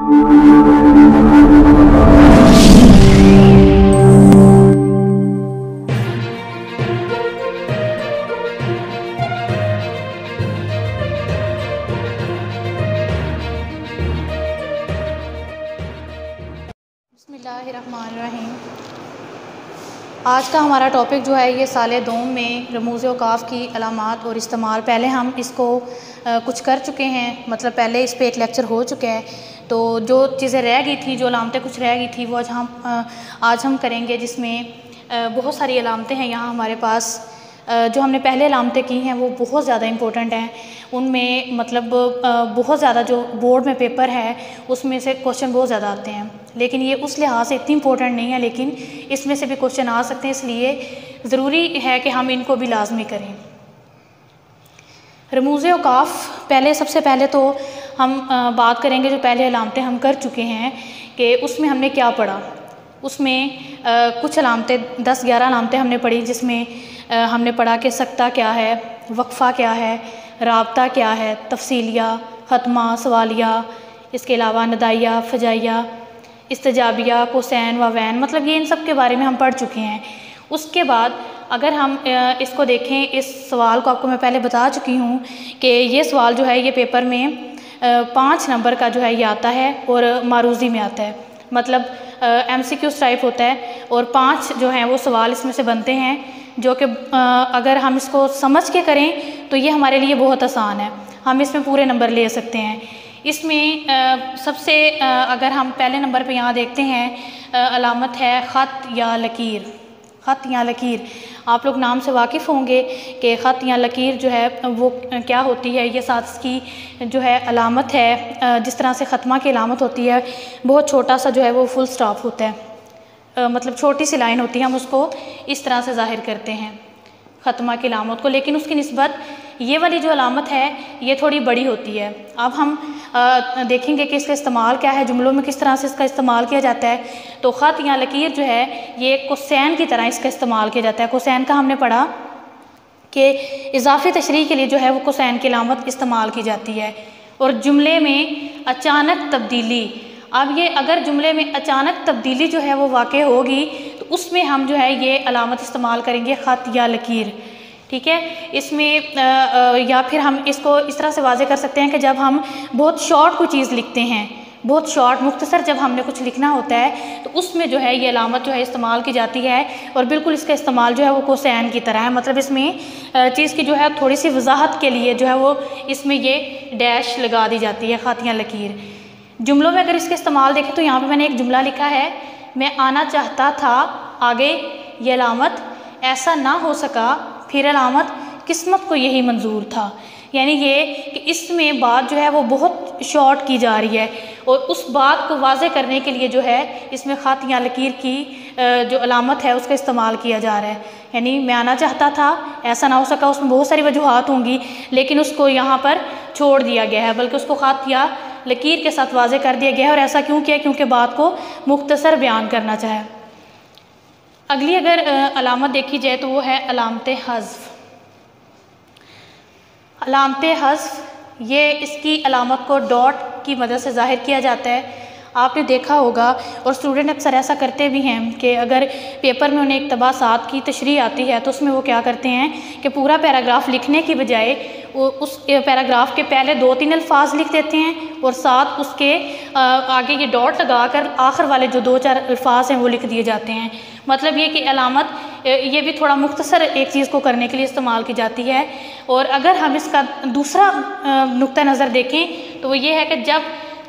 बिस्मिल्लाहिर्रहमानिर्रहीम। आज का हमारा टॉपिक जो है ये साले दोम में रमूज़ औक़ाफ़ की अलामात और इस्तेमाल। पहले हम इसको कुछ कर चुके हैं, मतलब पहले इस पे एक लेक्चर हो चुका है। तो जो चीज़ें रह गई थी, जो अलामतें कुछ रह गई थी, वो आज हम करेंगे, जिसमें बहुत सारी अलामतें हैं यहाँ हमारे पास। जो हमने पहले अलामतें की हैं वो बहुत ज़्यादा इम्पोर्टेंट हैं। उनमें मतलब बहुत ज़्यादा जो बोर्ड में पेपर है उसमें से क्वेश्चन बहुत ज़्यादा आते हैं, लेकिन ये उस लिहाज से इतनी इम्पोर्टेंट नहीं है, लेकिन इसमें से भी क्वेश्चन आ सकते हैं, इसलिए ज़रूरी है कि हम इनको भी लाजमी करें। रमूज़ औक़ाफ़, सबसे पहले तो हम बात करेंगे जो पहले अलामतें हम कर चुके हैं कि उसमें हमने क्या पढ़ा। उसमें कुछ अलामतें 10-11 अलामतें हमने पढ़ी, जिसमें हमने पढ़ा कि सक्ता क्या है, वक्फ़ा क्या है, राब्ता क्या है, तफसीलिया, ख़त्मा, सवालिया, इसके अलावा नदाइया, फ़जाइया, इस्तजाबिया, कोसैन व वैन, मतलब ये इन सब के बारे में हम पढ़ चुके हैं। उसके बाद अगर हम इसको देखें, इस सवाल को आपको मैं पहले बता चुकी हूँ कि ये सवाल जो है ये पेपर में 5 नंबर का जो है ये आता है और मारूज़ी में आता है, मतलब MCQ टाइप होता है, और 5 जो हैं वो सवाल इसमें से बनते हैं, जो कि अगर हम इसको समझ के करें तो ये हमारे लिए बहुत आसान है, हम इसमें पूरे नंबर ले सकते हैं। इसमें सबसे अगर हम पहले नंबर पे यहाँ देखते हैं, अलामत है ख़त या लकीर। ख़त या लकीर, आप लोग नाम से वाकिफ़ होंगे कि ख़त या लकीर जो है वो क्या होती है। ये साथ की जो है अलामत है, जिस तरह से ख़त्मा की अलामत होती है, बहुत छोटा सा जो है वो फुल स्टॉप होता है, मतलब छोटी सी लाइन होती है, हम उसको इस तरह से ज़ाहिर करते हैं ख़त्मा की अलामत को, लेकिन उसकी निस्बत ये वाली जो अलामत है ये थोड़ी बड़ी होती है। अब हम देखेंगे कि इसका इस्तेमाल क्या है, जुमलों में किस तरह से इसका इस्तेमाल किया जाता है। तो ख़त या लकीर जो है ये कोसैन की तरह इसका इस्तेमाल किया जाता है। कोसैन का हमने पढ़ा कि इजाफ़ी तशरीह के लिए जो है वो कोसैन की अलामत इस्तेमाल की जाती है। और जुमले में अचानक तब्दीली, अब ये अगर जुमले में अचानक तब्दीली जो है वो वाक़ होगी तो उसमें हम जो है ये अलामत इस्तेमाल करेंगे ख़त या लकीर, ठीक है। इसमें या फिर हम इसको इस तरह से वाज़े कर सकते हैं कि जब हम बहुत शॉर्ट कोई चीज़ लिखते हैं, बहुत शॉर्ट मुख्तसर जब हमने कुछ लिखना होता है तो उसमें जो है ये अलामत जो है इस्तेमाल की जाती है, और बिल्कुल इसका इस्तेमाल जो है वो कोसैन की तरह है, मतलब इसमें चीज़ की जो है थोड़ी सी वजाहत के लिए जो है वो इसमें ये डैश लगा दी जाती है, ख़त या लकीर। जुमलों में अगर इसका इस्तेमाल देखें तो यहाँ पे मैंने एक जुमला लिखा है, मैं आना चाहता था, आगे ये अलामत, ऐसा ना हो सका, फिर अलामत, किस्मत को यही मंजूर था। यानी ये कि इसमें बात जो है वो बहुत शॉर्ट की जा रही है, और उस बात को वाज़े करने के लिए जो है इसमें ख़त या लकीर की जो अलामत है उसका इस्तेमाल किया जा रहा है। यानी मैं आना चाहता था, ऐसा ना हो सका, उसमें बहुत सारी वजूहात होंगी, लेकिन उसको यहाँ पर छोड़ दिया गया है, बल्कि उसको ख़त या लकीर के साथ वाज़े कर दिया गया है। और ऐसा क्यों किया? क्योंकि बात को मुख्तसर बयान करना चाहे। अगली अगर अलामत देखी जाए तो वो है अलामत हज़्फ़। अलामत हज़्फ़ ये इसकी अलामत को डॉट की मदद से ज़ाहिर किया जाता है। आपने देखा होगा, और स्टूडेंट अक्सर ऐसा करते भी हैं कि अगर पेपर में उन्हें इक़्तिबासात की तशरीह आती है तो उसमें वो क्या करते हैं कि पूरा पैराग्राफ लिखने की बजाय वो उस पैराग्राफ के पहले 2-3 अल्फाज लिख देते हैं और साथ उसके आगे ये डॉट लगाकर आखिर वाले जो 2-4 अल्फाज हैं वो लिख दिए जाते हैं। मतलब ये कि अलामत ये भी थोड़ा मुख्तसर एक चीज़ को करने के लिए इस्तेमाल की जाती है। और अगर हम इसका दूसरा नुक्ता नज़र देखें तो वो ये है कि जब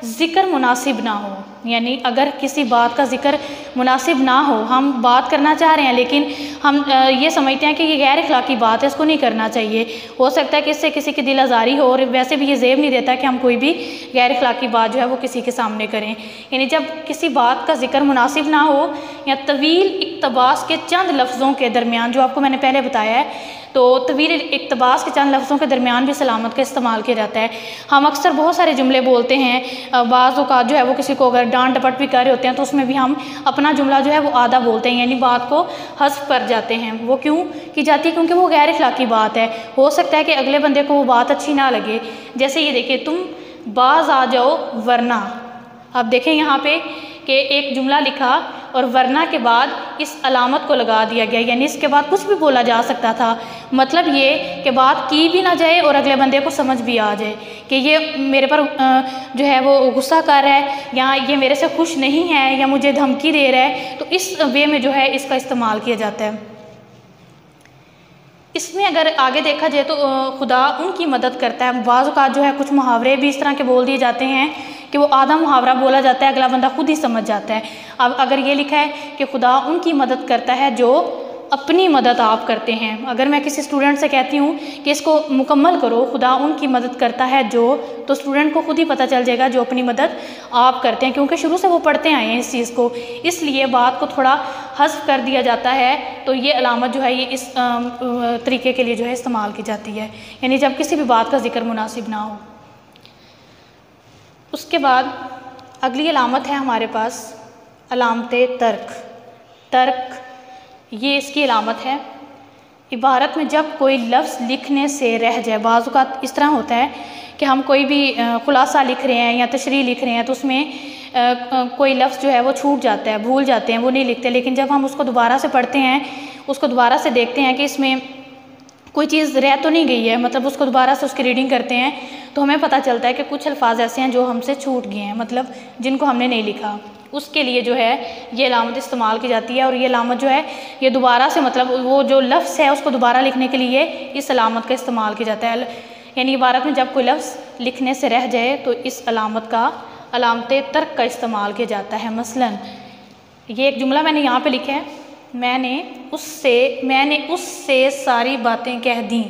ज़िक्र मुनासिब ना हो, यानी अगर किसी बात का ज़िक्र मुनासिब ना हो, हम बात करना चाह रहे हैं लेकिन हम ये समझते हैं कि ये गैर अखलाकी बात है, इसको नहीं करना चाहिए, हो सकता है कि इससे किसी की दिल आज़ारी हो, और वैसे भी ये ज़ेब नहीं देता कि हम कोई भी गैर अखलाकी बात जो है वो किसी के सामने करें। यानी जब किसी बात का ज़िक्र मुनासिब ना हो या तवील इक़्तिबास के चंद लफ्ज़ों के दरमियान, जो आपको मैंने पहले बताया है, तो तवील इक़्तिबास के चंद लफ्ज़ों के दरमियान भी सलामत का इस्तेमाल किया जाता है। हम अक्सर बहुत सारे जुमले बोलते हैं, बाज़ औक़ात जो है वो किसी को अगर डांट डपट भी कर रहे होते हैं तो उसमें भी हम अपना जुमला जो है वो आधा बोलते हैं, यानी बात को हज़्फ़ कर जाते हैं। वो क्यों की जाती है? क्योंकि वो गैर अखलाकी बात है, हो सकता है कि अगले बंदे को वो बात अच्छी ना लगे। जैसे ये देखिए, तुम बाज़ आ जाओ वरना, आप देखें यहाँ पे कि एक जुमला लिखा और वरना के बाद इस अलामत को लगा दिया गया, यानी इसके बाद कुछ भी बोला जा सकता था। मतलब ये कि बात की भी ना जाए और अगले बंदे को समझ भी आ जाए कि ये मेरे पर जो है वो गुस्सा कर रहा है, या ये मेरे से खुश नहीं है, या मुझे धमकी दे रहा है। तो इस वे में जो है इसका इस्तेमाल किया जाता है। इसमें अगर आगे देखा जाए तो खुदा उनकी मदद करता है। बाज़ औक़ात जो है कुछ मुहावरे भी इस तरह के बोल दिए जाते हैं कि वो आधा मुहावरा बोला जाता है, अगला बंदा खुद ही समझ जाता है। अब अगर ये लिखा है कि खुदा उनकी मदद करता है जो अपनी मदद आप करते हैं, अगर मैं किसी स्टूडेंट से कहती हूँ कि इसको मुकम्मल करो, खुदा उनकी मदद करता है जो, तो स्टूडेंट को खुद ही पता चल जाएगा जो अपनी मदद आप करते हैं, क्योंकि शुरू से वो पढ़ते आए हैं इस चीज़ को। इसलिए बात को थोड़ा हज़्फ़ कर दिया जाता है। तो ये अलामत जो है ये इस तरीके के लिए जो है इस्तेमाल की जाती है, यानी जब किसी भी बात का जिक्र मुनासिब ना हो। उसके बाद अगली अलामत है हमारे पास अलामत तर्क। तर्क ये इसकी अलामत है। इबारत में जब कोई लफ्ज़ लिखने से रह जाए, बाज़ औक़ात इस तरह होता है कि हम कोई भी खुलासा लिख रहे हैं या तशरीह लिख रहे हैं तो उसमें कोई लफ्ज़ जो है वो छूट जाता है, भूल जाते हैं, वो नहीं लिखते। लेकिन जब हम उसको दोबारा से पढ़ते हैं, उसको दोबारा से देखते हैं कि इसमें कोई चीज़ रह तो नहीं गई है, मतलब उसको दोबारा से उसकी रीडिंग करते हैं तो हमें पता चलता है कि कुछ अल्फाज ऐसे हैं जो हमसे छूट गए हैं, मतलब जिनको हमने नहीं लिखा। उसके लिए जो है ये अलामत इस्तेमाल की जाती है। और ये अलामत जो है ये दोबारा से, मतलब वो जो लफ्ज़ है उसको दोबारा लिखने के लिए इस अलामत का इस्तेमाल किया जाता है। यानी इबारत में जब कोई लफ्ज़ लिखने से रह जाए तो इस अलामत का, अलामत तर्क का इस्तेमाल किया जाता है। मसलन ये एक जुमला मैंने यहाँ पे लिखा है, मैंने उससे सारी बातें कह दी।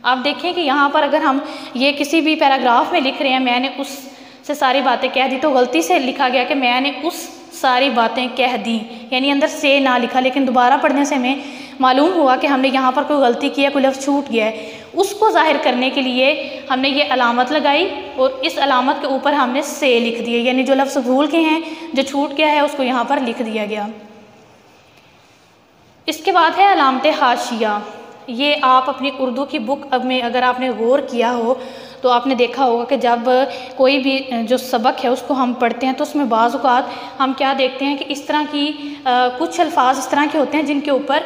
आप देखें कि यहाँ पर अगर हम ये किसी भी पैराग्राफ में लिख रहे हैं मैंने उससे सारी बातें कह दी, तो गलती से लिखा गया कि मैंने उस सारी बातें कह दी, यानी अंदर से ना लिखा। लेकिन दोबारा पढ़ने से हमें मालूम हुआ कि हमने यहाँ पर कोई गलती की है, कोई लफ्ज़ छूट गया है। उसको ज़ाहिर करने के लिए हमने ये अलामत लगाई और इस अलामत के ऊपर हमने से लिख दिए, यानी जो लफ्ज़ भूल गए हैं, जो छूट गया है, उसको यहाँ पर लिख दिया गया। इसके बाद है अलामत हाशिया। ये आप अपनी उर्दू की बुक में अगर आपने गौर किया हो तो आपने देखा होगा कि जब कोई भी जो सबक है उसको हम पढ़ते हैं तो उसमें बाज़ औक़ात हम क्या देखते हैं कि इस तरह की कुछ अल्फाज इस तरह के होते हैं जिनके ऊपर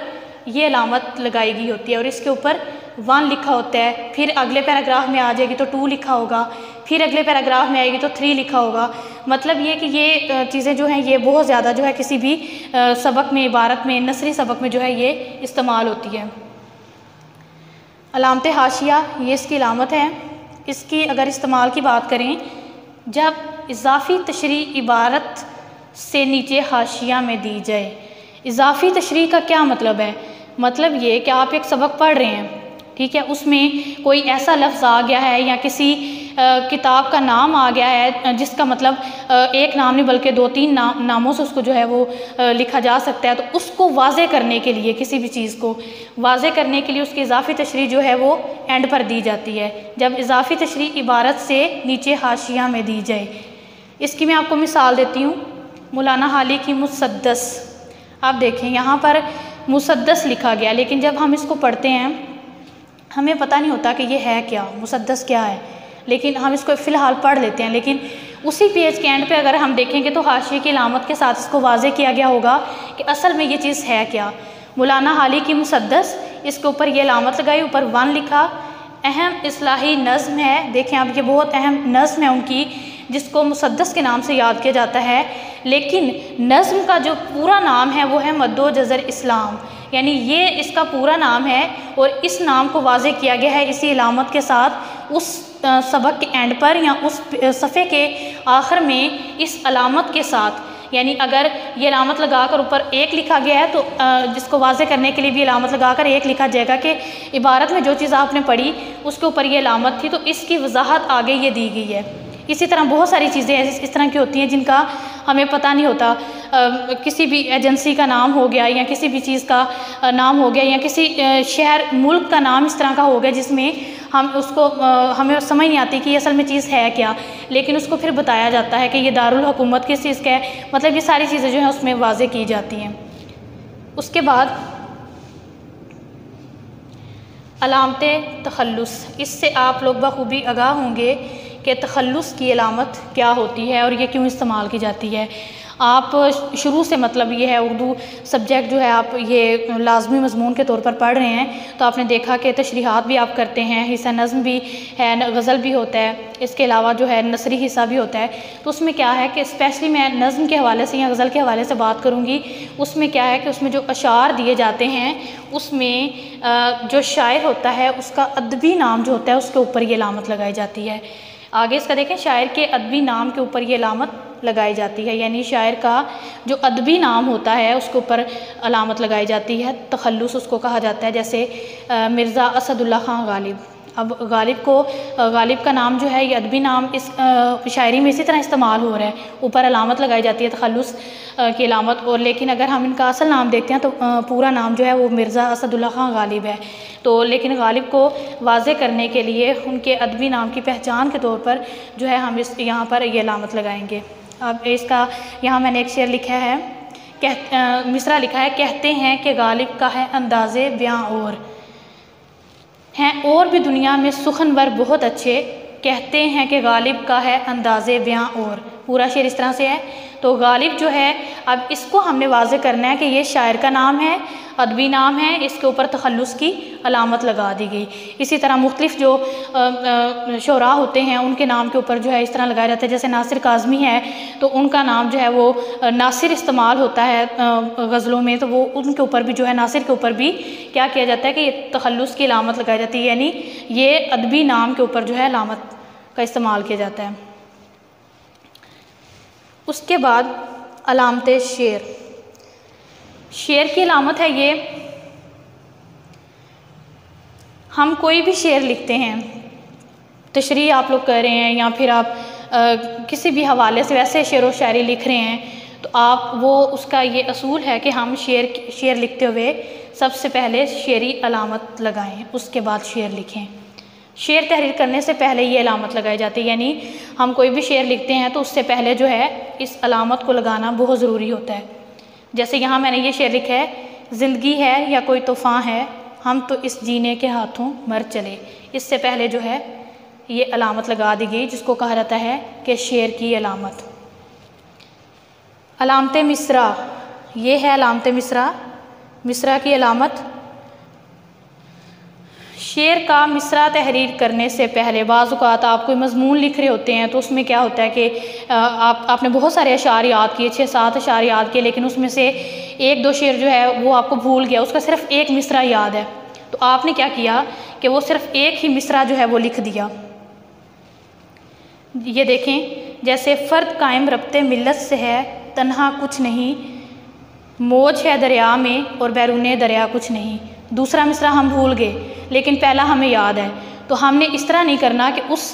ये अलामत लगाई गई होती है और इसके ऊपर 1 लिखा होता है, फिर अगले पैराग्राफ में आ जाएगी तो 2 लिखा होगा, फिर अगले पैराग्राफ में आएगी तो 3 लिखा होगा। मतलब ये कि ये चीज़ें जो हैं ये बहुत ज़्यादा जो है किसी भी सबक में, इबारत में, नसरी सबक में जो है ये इस्तेमाल होती है। अलामत हाशिया ये इसकी अलामत है। इसकी अगर इस्तेमाल की बात करें, जब इजाफ़ी तशरीह इबारत से नीचे हाशिया में दी जाए। इजाफ़ी तशरीह का क्या मतलब है? मतलब ये कि आप एक सबक पढ़ रहे हैं, ठीक है, उसमें कोई ऐसा लफ्ज़ आ गया है या किसी किताब का नाम आ गया है जिसका मतलब एक नाम नहीं बल्कि 2-3 नामों से उसको जो है वो लिखा जा सकता है। तो उसको वाज़े करने के लिए, किसी भी चीज़ को वाज़े करने के लिए उसकी इजाफ़ी तशरीह जो है वो एंड पर दी जाती है, जब इजाफ़ी तशरीह इबारत से नीचे हाशिया में दी जाए। इसकी मैं आपको मिसाल देती हूँ, मौलाना हाली की मुसद्दस। आप देखें यहाँ पर मुसद्दस लिखा गया, लेकिन जब हम इसको पढ़ते हैं हमें पता नहीं होता कि ये है क्या, मुसद्दस क्या है, लेकिन हम इसको फ़िलहाल पढ़ लेते हैं। लेकिन उसी पेज के एंड पे अगर हम देखेंगे तो हाशिए की अलामत के साथ इसको वाज़े किया गया होगा कि असल में ये चीज़ है क्या। मौलाना हाली की मुसद्दस, इसके ऊपर ये अलामत लगाई, ऊपर 1 लिखा। अहम इस्लाही नज़्म है, देखें आप, ये बहुत अहम नज़्म है उनकी जिसको मुसद्दस के नाम से याद किया जाता है। लेकिन नज़्म का जो पूरा नाम है वो है मद्दो जज़र इस्लाम, यानी ये इसका पूरा नाम है और इस नाम को वाज़े किया गया है इसी अलामत के साथ उस सबक के एंड पर या उस सफ़े के आखिर में इस अलामत के साथ। यानी अगर ये अलामत लगाकर ऊपर 1 लिखा गया है तो जिसको वाज़े करने के लिए भी अलामत लगाकर 1 लिखा जाएगा कि इबारत में जो चीज़ आपने पढ़ी उसके ऊपर ये अलामत थी, तो इसकी वजाहत आगे ये दी गई है। इसी तरह बहुत सारी चीज़ें इस तरह की होती हैं जिनका हमें पता नहीं होता। किसी भी एजेंसी का नाम हो गया या किसी भी चीज़ का नाम हो गया या किसी शहर मुल्क का नाम इस तरह का हो गया जिसमें हम उसको हमें समझ नहीं आती कि ये असल में चीज़ है क्या, लेकिन उसको फिर बताया जाता है कि ये दारुल हुकूमत किस चीज़ का है। मतलब ये सारी चीज़ें जो हैं उसमें वाज़े की जाती हैं। उसके बाद अलामत तखल्लुस, इससे आप लोग बखूबी आगाह होंगे कि तखल्लुस की अलामत क्या होती है और ये क्यों इस्तेमाल की जाती है। आप शुरू से मतलब ये है उर्दू सब्जेक्ट जो है आप ये लाजमी मज़मून के तौर पर पढ़ रहे हैं तो आपने देखा कि तशरीहात भी आप करते हैं, हिस्सा नज़्म भी है, गज़ल भी होता है, इसके अलावा जो है नसरी हिस्सा भी होता है। तो उसमें क्या है कि स्पेशली मैं नज़्म के हवाले से या गज़ल के हवाले से बात करूँगी। उसमें क्या है कि उसमें जो अशार दिए जाते हैं उसमें जो शायर होता है उसका अदबी नाम जो होता है उसके ऊपर ये अलामत लगाई जाती है। आगे इसका देखें, शायर के अदबी नाम के ऊपर ये अलामत लगाई जाती है, यानी शायर का जो अदबी नाम होता है उसके ऊपर अलामत लगाई जाती है, तखल्लुस उसको कहा जाता है। जैसे मिर्ज़ा असदुल्ला ख़ान गालिब, अब गालिब का नाम जो है ये अदबी नाम इस शायरी में इसी तरह इस्तेमाल हो रहा है, ऊपर अलामत लगाई जाती है तखल्लुस की अलामत। और लेकिन अगर हम इनका असल नाम देखते हैं तो पूरा नाम जो है वो मिर्ज़ा असदुल्ला ख़ान गालिब है। तो लेकिन गालिब को वाज़े करने के लिए उनके अदबी नाम की पहचान के तौर पर जो है हम यहाँ पर ये अलामत लगाएंगे। अब इसका यहाँ मैंने एक शेर लिखा है, मिसरा लिखा है, कहते हैं कि गालिब का है अंदाज़े बयां और हैं और भी दुनिया में सुखनवर बहुत अच्छे, कहते हैं कि गालिब का है अंदाज़े बयां और। पूरा शेर इस तरह से है। तो गालिब जो है, अब इसको हमने वाज़े करना है कि ये शायर का नाम है, अदबी नाम है, इसके ऊपर तखल्लुस की अलामत लगा दी गई। इसी तरह मुख्तलिफ जो शोरा होते हैं उनके नाम के ऊपर जो है इस तरह लगाया जाता है। जैसे नासिर काज़मी है तो उनका नाम जो है वो नासिर इस्तेमाल होता है गज़लों में, तो वो उनके ऊपर भी जो है नासिर के ऊपर भी क्या किया जाता है कि ये तखल्लुस की अलामत लगाई जाती है, यानी ये अदबी नाम के ऊपर जो है अलामत का इस्तेमाल किया जाता है। उसके बाद अलामत शेर, शेर की अलामत है ये, हम कोई भी शेर लिखते हैं, तशरीह आप लोग कर रहे हैं या फिर आप किसी भी हवाले से वैसे शेर व शायरी लिख रहे हैं, तो आप वो उसका ये असूल है कि हम शेर लिखते हुए सबसे पहले शेरी अलामत लगाएं, उसके बाद शेर लिखें। शेर तहरीर करने से पहले ये अलामत लगाई जाती है, यानी हम कोई भी शेर लिखते हैं तो उससे पहले जो है इस अलामत को लगाना बहुत ज़रूरी होता है। जैसे यहाँ मैंने ये शेर लिखा है, ज़िंदगी है या कोई तूफ़ान है, हम तो इस जीने के हाथों मर चले। इससे पहले जो है ये अलामत लगा दी गई, जिसको कहा जाता है कि शेर की अलामत। अलामत मिसरा, ये है अलामत मिसरा, मिसरा की अलामत। शेर का मिसरा तहरीर करने से पहले बाज़ औक़ात आप कोई मज़मून लिख रहे होते हैं तो उसमें क्या होता है कि आपने बहुत सारे अशार याद किए, 6-7 अशार याद किए, लेकिन उसमें से 1-2 शेर जो है वो आपको भूल गया, उसका सिर्फ एक मिसरा याद है। तो आपने क्या किया कि वो सिर्फ एक ही मिसरा जो है वो लिख दिया। ये देखें, जैसे फ़र्द कायम रब्ते मिल्लत से है, तन्हा कुछ नहीं, मौज है दरिया में और बैरूने दरिया कुछ नहीं। दूसरा मिसरा हम भूल गए लेकिन पहला हमें याद है, तो हमने इस तरह नहीं करना कि उस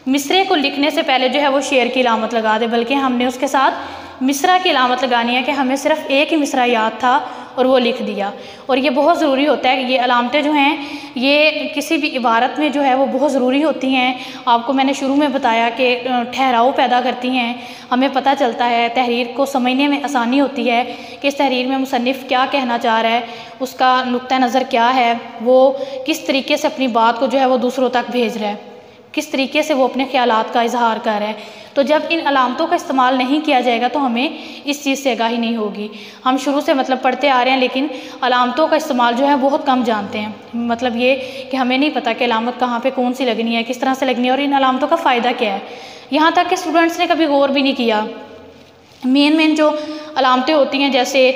मिसरे को लिखने से पहले जो है वो शेर की अलामत लगा दे, बल्कि हमने उसके साथ मिसरा की अलामत लगानी है कि हमें सिर्फ एक ही मिसरा याद था और वो लिख दिया। और ये बहुत ज़रूरी होता है कि ये अलामतें जो हैं ये किसी भी इबारत में जो है वो बहुत ज़रूरी होती हैं। आपको मैंने शुरू में बताया कि ठहराव पैदा करती हैं, हमें पता चलता है, तहरीर को समझने में आसानी होती है कि इस तहरीर में मुसन्निफ़ क्या कहना चाह रहा है, उसका नुक्ता नज़र क्या है, वो किस तरीके से अपनी बात को जो है वो दूसरों तक भेज रहा है, किस तरीके से वो अपने ख़यालात का इजहार कर रहा है। तो जब इन अलामतों का इस्तेमाल नहीं किया जाएगा तो हमें इस चीज़ से आगाही नहीं होगी। हम शुरू से मतलब पढ़ते आ रहे हैं लेकिन अलामतों का इस्तेमाल जो है बहुत कम जानते हैं। मतलब ये कि हमें नहीं पता कि अलामत कहाँ पे कौन सी लगनी है, किस तरह से लगनी है और इन अलामतों का फ़ायदा क्या है। यहाँ तक कि स्टूडेंट्स ने कभी गौर भी नहीं किया। मेन जो अलामतें होती हैं, जैसे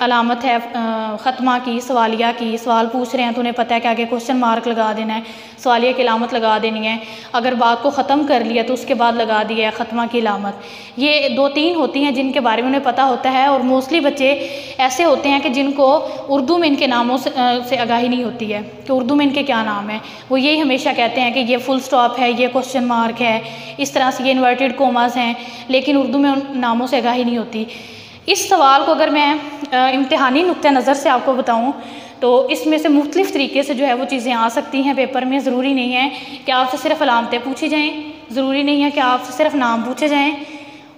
अलामत है ख़त्मा की, सवालिया की, सवाल पूछ रहे हैं तो उन्हें पता है कि आगे क्वेश्चन मार्क लगा देना है, सवालिया की अलामत लगा देनी है। अगर बात को ख़त्म कर लिया तो उसके बाद लगा दिया है ख़त्मा की अलामत। ये 2-3 होती हैं जिनके बारे में उन्हें पता होता है, और मोस्टली बच्चे ऐसे होते हैं कि जिनको उर्दू में इनके नामों से आगाही नहीं होती है कि उर्दू में इनके क्या नाम है। वो यही हमेशा कहते हैं कि ये फुल स्टॉप है, ये क्वेश्चन मार्क है, इस तरह से ये इन्वर्टेड कोमास हैं, लेकिन उर्दू में उन नामों से आगाही नहीं होती। इस सवाल को अगर मैं इम्तिहानी नुक्ते नज़र से आपको बताऊं तो इसमें से मुख्तलिफ़ तरीके से जो है वो चीज़ें आ सकती हैं पेपर में। ज़रूरी नहीं है कि आपसे सिर्फ अलामतें पूछी जाएं, ज़रूरी नहीं है कि आपसे सिर्फ नाम पूछे जाएं,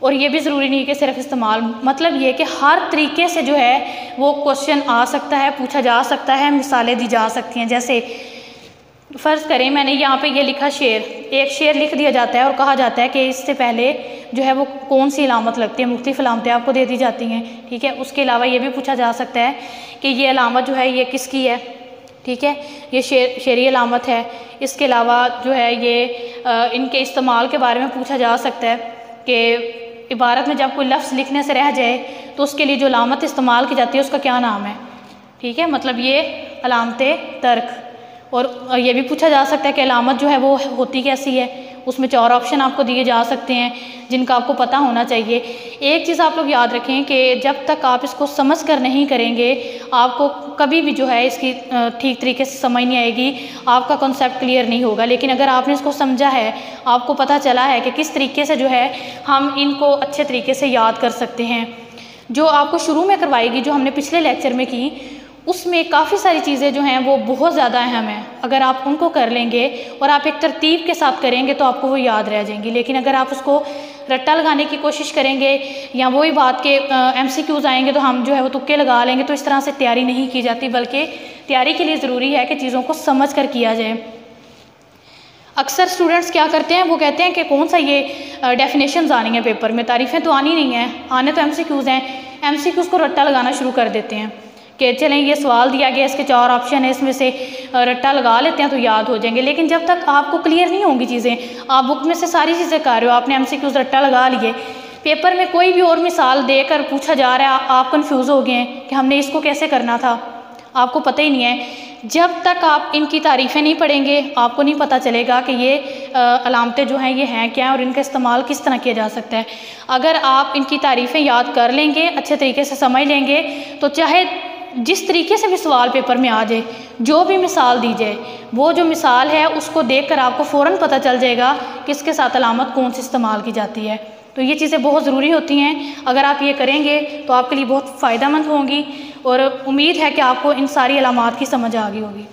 और ये भी ज़रूरी नहीं है कि सिर्फ इस्तेमाल। मतलब ये कि हर तरीके से जो है वो क्वेश्चन आ सकता है, पूछा जा सकता है, मिसालें दी जा सकती हैं। जैसे फ़र्ज़ करें मैंने यहाँ पे ये लिखा शेर, एक शेर लिख दिया जाता है और कहा जाता है कि इससे पहले जो है वो कौन सी अलामत लगती है, मुख्तलिफ़ अलामतें आपको दे दी जाती हैं, ठीक है। उसके अलावा ये भी पूछा जा सकता है कि ये अलामत जो है ये किसकी है, ठीक है, ये शेरी अलामत है। इसके अलावा जो है ये इनके इस्तेमाल के बारे में पूछा जा सकता है कि इबारत में जब कोई लफ्ज़ लिखने से रह जाए तो उसके लिए जो अलामत इस्तेमाल की जाती है उसका क्या नाम है, ठीक है, मतलब ये अलामतें तर्क। और ये भी पूछा जा सकता है कि अलामत जो है वो होती कैसी है, उसमें 4 ऑप्शन आपको दिए जा सकते हैं जिनका आपको पता होना चाहिए। एक चीज़ आप लोग याद रखें कि जब तक आप इसको समझ कर नहीं करेंगे आपको कभी भी जो है इसकी ठीक तरीके से समझ नहीं आएगी, आपका कॉन्सेप्ट क्लियर नहीं होगा। लेकिन अगर आपने इसको समझा है, आपको पता चला है कि किस तरीके से जो है हम इनको अच्छे तरीके से याद कर सकते हैं। जो आपको शुरू में करवाएगी, जो हमने पिछले लेक्चर में की, उसमें काफ़ी सारी चीज़ें जो हैं वो बहुत ज़्यादा अहम हैं। अगर आप उनको कर लेंगे और आप एक तरतीब के साथ करेंगे तो आपको वो याद रह जाएंगी। लेकिन अगर आप उसको रट्टा लगाने की कोशिश करेंगे या वही बात के MCQs आएंगे तो हम जो है वो तुक्के लगा लेंगे, तो इस तरह से तैयारी नहीं की जाती, बल्कि तैयारी के लिए ज़रूरी है कि चीज़ों को समझ कर किया जाए। अक्सर स्टूडेंट्स क्या करते हैं, वो कहते हैं कि कौन सा ये डेफिनेशंस आनी है पेपर में, तारीफ़ें तो आनी नहीं है, आने तो MCQs हैं, MCQs को रट्टा लगाना शुरू कर देते हैं कि चलें ये सवाल दिया गया, इसके 4 ऑप्शन है, इसमें से रट्टा लगा लेते हैं तो याद हो जाएंगे। लेकिन जब तक आपको क्लियर नहीं होंगी चीज़ें, आप बुक में से सारी चीज़ें कर रहे हो, आपने MCQs रट्टा लगा लिए, पेपर में कोई भी और मिसाल देकर पूछा जा रहा है, आप कन्फ्यूज़ हो गए हैं कि हमने इसको कैसे करना था, आपको पता ही नहीं है। जब तक आप इनकी तारीफ़ें नहीं पढ़ेंगे आपको नहीं पता चलेगा कि ये अलामतें जो हैं ये हैं क्या और इनका इस्तेमाल किस तरह किया जा सकता है। अगर आप इनकी तारीफ़ें याद कर लेंगे, अच्छे तरीके से समझ लेंगे, तो चाहे जिस तरीके से भी सवाल पेपर में आ जाए, जो भी मिसाल दी जाए, वो जो मिसाल है उसको देखकर आपको फ़ौरन पता चल जाएगा कि इसके साथ अलामत कौन सी इस्तेमाल की जाती है। तो ये चीज़ें बहुत ज़रूरी होती हैं। अगर आप ये करेंगे तो आपके लिए बहुत फ़ायदेमंद होंगी और उम्मीद है कि आपको इन सारी अलामात की समझ आ गई होगी।